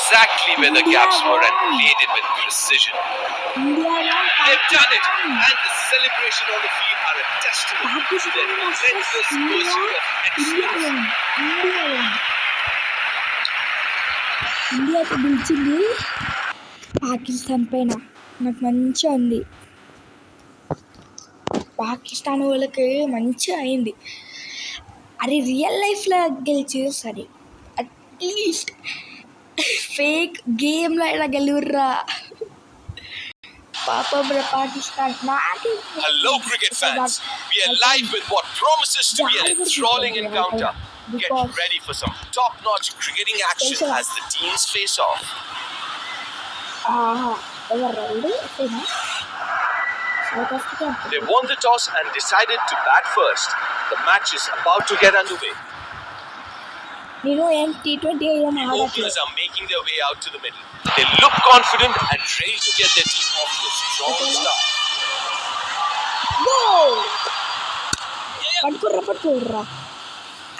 exactly where the gaps were and laid it with precision. They've done it, and the celebration on the field are a testament to their relentless pursuit of excellence. ఇండియాతో గెలిచింది పాకిస్తాన్ పైన. నాకు మంచిగా ఉంది. పాకిస్తాన్ వాళ్ళకి మంచిగా అయింది. అది real లైఫ్లో గెలిచి సరే, అట్లీస్ట్ ఫేక్ గేమ్లో అయినా గెలువుర్రా. పాపం రా Pakistan. Hello cricket fans, we are live with what promises to be an enthralling encounter. Get ready for some top-notch cricketing action as the teams face off. They won the toss and decided to bat first. The match is about to get underway. నేను T20 The openers are making their way out to the middle. They look confident and ready to get their team off to a strong start. పట్టుకోర్రా.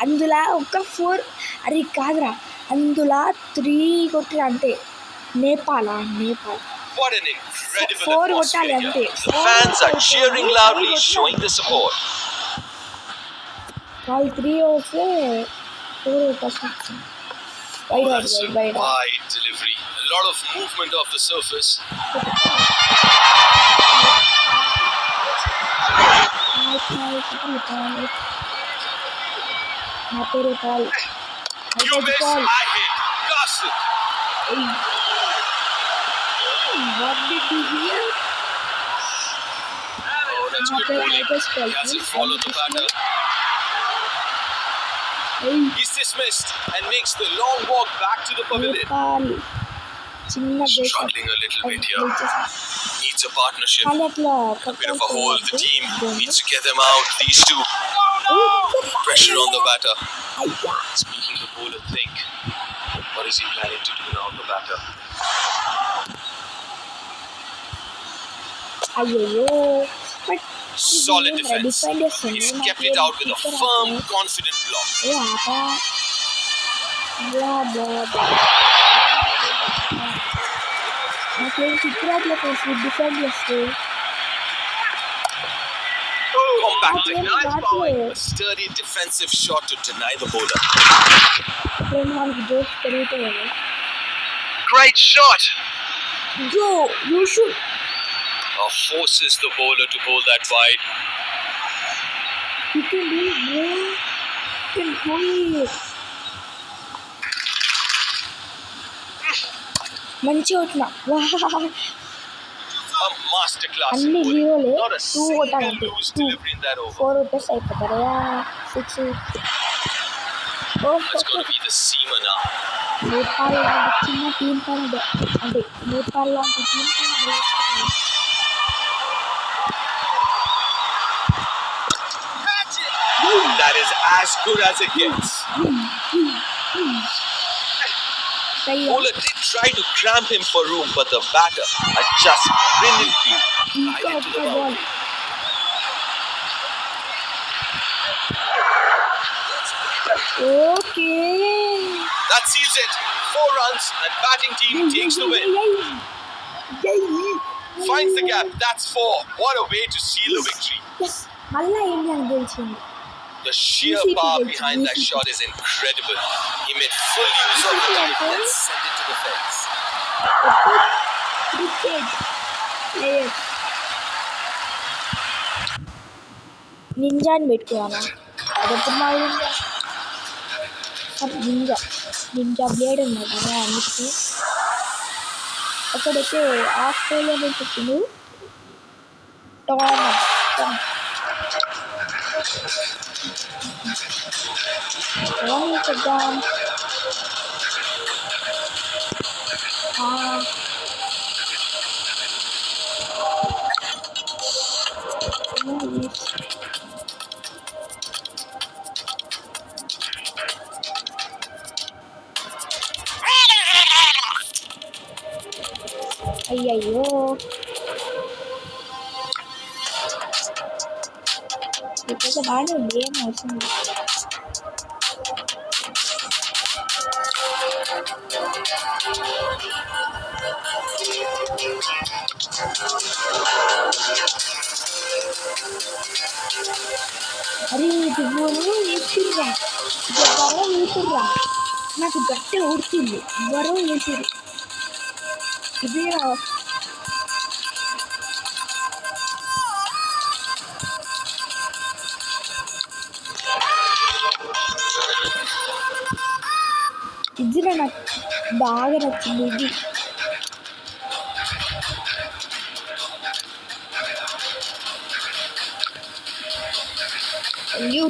అందులో ఒక 4 అది కాదురా, అందులో 3 కొట్టిన అంతే. Nepal What an incredible 4 కొట్టాలి atmosphere అంతే. here. The fans are cheering loudly, showing their support. వాళ్ళు 3 వస్తే 4 కొట్టాల్సి. That's a wide delivery. A lot of movement off the surface. You miss, I hit. Blasted. What did you hear? Oh, that's good bowling. He hasn't followed the batter. He's dismissed and makes the long walk back to the pavilion. Struggling a little bit here. Needs a partnership. A bit of a hole. The team needs to get them out. These two. Pressure on the batter. It's making the bowler think. What is he planning to do now, the batter? Solid defense. He's kept it out with a firm, confident block. Compacting, nice bowling. A sturdy defensive shot to deny the bowler. Great shot. Go, you should. Forces the bowler to bowl that wide. You can do it, bro. You can do it. మంచిగా వచ్చినా. A masterclass in అన్ని bowling. జీరోలే. Not a 2 single కొట్టాలంటే loose delivery in that over. 4 కొట్టేసి అయిపోతారు. 6. It's going to be the seamer now. Nepal లాంటి చిన్న team పైన అంటే నేపాల్ లాంటి టీం పైన That is as good as it gets. Bowler did try to cramp him for room, but the batter adjusts brilliantly. Right into the boundary. Okay. That seals it. 4 runs and batting team takes the win. Finds the gap. That's 4. What a way to seal the victory. మళ్ళా India గెలిచింది. The sheer power behind that shot is incredible. He made full use of the time and sent it to the fence. Cricket players. నింజాని పెట్టుకున్నాను. అదెప్పుడు మా ninja blade ఉంది కదా అన్నిటికీ. అక్కడైతే Australia నుంచి వచ్చింది టామ్. చేద్దాం. అయ్యయ్యో ఇప్పటికే బాగానే ఉంది, ఏం అవసరం లేదు. అరే ఎవరో వేసిర్రా, ఎవరో వేసిర్రా, నాకు గట్టి ఊడుతుంది, ఎవరో వేసిర్రు. ఇదేరా ఇదిరా నాకు బాగా నచ్చింది ఇది. అయ్యో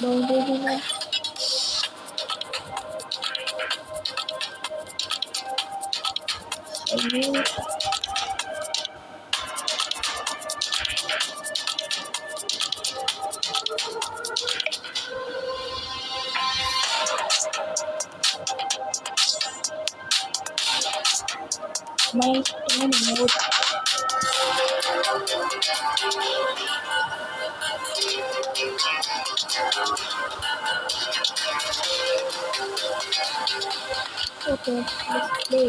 బాగుంటుంది. అయ్యో my stone mode. Okay let's play.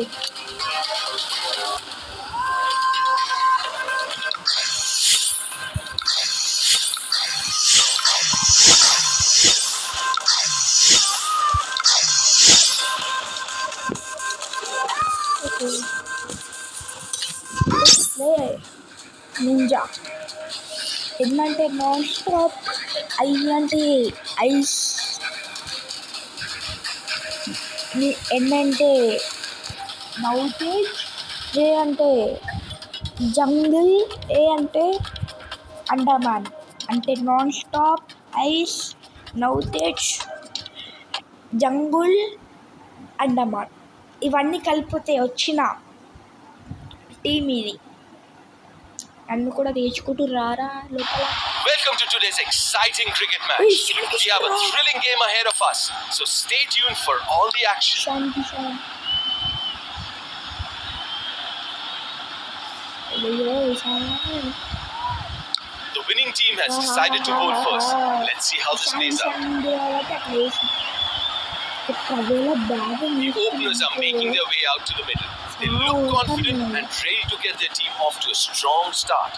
Okay let's play ninja. ఏంటంటే నాన్ స్టాప్, ఐ అంటే ఐస్, ఎన్ అంటే మౌటేజ్, జే అంటే జంగిల్, ఏ అంటే అండమాన్. అంటే నాన్ స్టాప్, ఐస్, నౌతేజ్, జంగుల్, అండమాన్ ఇవన్నీ కలిపితే వచ్చిన టీమ్ ఇది. నన్ను కూడా తెచ్చుకుంటూ రారా లోపల. Welcome to today's exciting cricket match. We have a thrilling game ahead of us, so stay tuned for all the action. శాంతి శాంతి. అయ్యో శాంతి. The winning team has decided to bowl first. Let's see how this plays out. The openers are making their way out to the middle. They look confident and ready to get their team off to a strong start.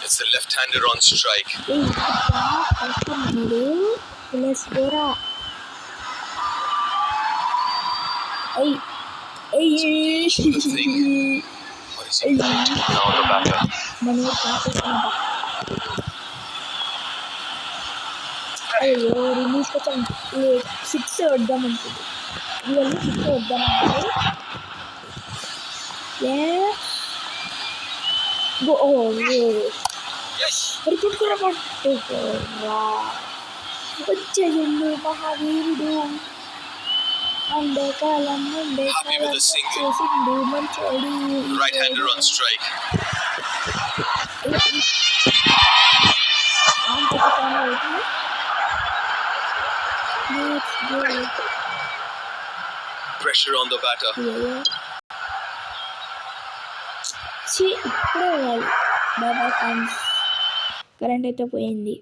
It's a left-hander on strike. Good thing. What is he planning to do now, the batter? అయ్యో release కొంచెం 6 వద్దామనుకుంది, ఇవన్నీ 6 వద్దామనుకుంది. Repeat కూడా పట్టుకోరా వచ్చేయండి మహావీరుడు, అండేకాలం చేసిండు మంచోడు. Right-hander on strike. Pressure on the batter. ఇప్పుడే బాబా ఫ్యాన్స్ కరెంట్ అయితే పోయింది.